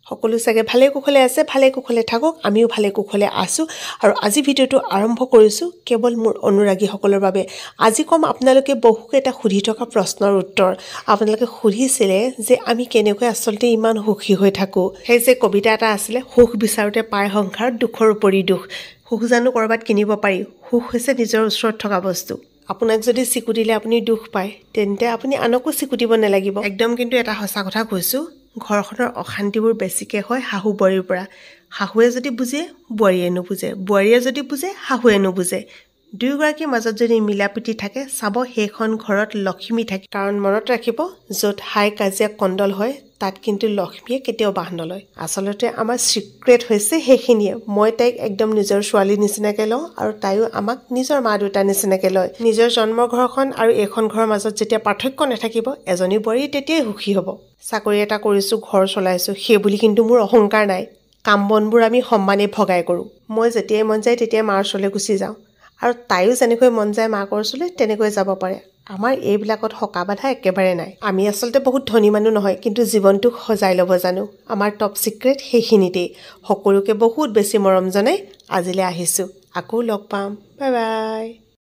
সকলো চাগে ভালে কুশলে আছে ভালে কুশলে থাকক আমিও ভালে কুশলে আছো আৰু আজি ভিডিওটো আৰম্ভ কৰিছো কেৱল মোৰ অনুৰাগীসকলৰ বাবে আজি কম আপোনালোকে বহুকেইটা সুধি থকা প্ৰশ্নৰ উত্তৰ আপোনালোকে সুধিছিলে যে আমি কেনেকৈ আসলতে ইমান সুখী হৈ থাকো সেই যে কবিতা এটা আছিল সুখ বিচাৰোতে পায় সংসাৰ দুখৰ উপৰি দুখ সুখ জানো কৰবাত কিনিব পাৰি সুখ হৈছে নিজৰ ওচৰত থকা বস্তু আপোনাক যদি চিকুটিলে আপুনি দুখ পায় তেন্তে আপুনি আনকো চিকুটিব নালাগিব একদম কিন্তু এটা সঁচা কথা কৈছো ঘৰখনৰ অশান্তিবোৰ বেছিকে হয় শাহু বোৱাৰীৰ পৰা শাহুৱে যদি বুজে বোৱাৰীয়ে নুবুজে বোৱাৰীয়ে যদি বুজে শাহুৱে নুবুজে দুয়োগৰাকীৰ মাজত যদি মিলাপ্ৰীতি থাকে চাব সেইখন ঘৰত লক্ষ্মী থাকে কাৰণ মনত ৰাখিব য'ত হাই কাজিয়া কণ্ডল হয় তাত কিন্তু লক্ষ্মীয়ে কেতিয়াও বাহ নলয় আচলতে আমাৰ সিক্ৰেট হৈছে সেইখিনিয়ে মই তাইক একদম নিজৰ ছোৱালী নিচিনাকে লওঁ আৰু তাইও আমাক নিজৰ মা দুটা নিচিনাকে লয় নিজৰ জন্মৰ ঘৰখন আৰু এইখন ঘৰৰ মাজত যেতিয়া পাৰ্থক্য নাথাকিব এজনী বোৱাৰী তেতিয়াই সুখী হ'ব চাকৰি এটা কৰিছো ঘৰ চলাইছো সেই বুলি কিন্তু মোৰ অহংকাৰ নাই কাম বনবোৰ আমি সমানে ভগাই কৰো মই যেতিয়াই মন যায় তেতিয়াই মাৰ ওচৰলৈ গুচি যাওঁ আৰু তাইও যেনেকৈ মন যায় মাকৰ ওচৰলৈ তেনেকৈ যাব পাৰে আমাৰ এইবিলাকত হকা বাধা একেবাৰে নাই আমি আসলতে বহুত ধনী মানুহ নহয় কিন্তু জীৱনটোক সজাই ল'ব জানো আমাৰ টপ সিক্ৰেট সেইখিনিতেই সকলোকে বহুত বেছি মৰম জনাই আজিলৈ আহিছো আকৌ লগ পাম বাই বাই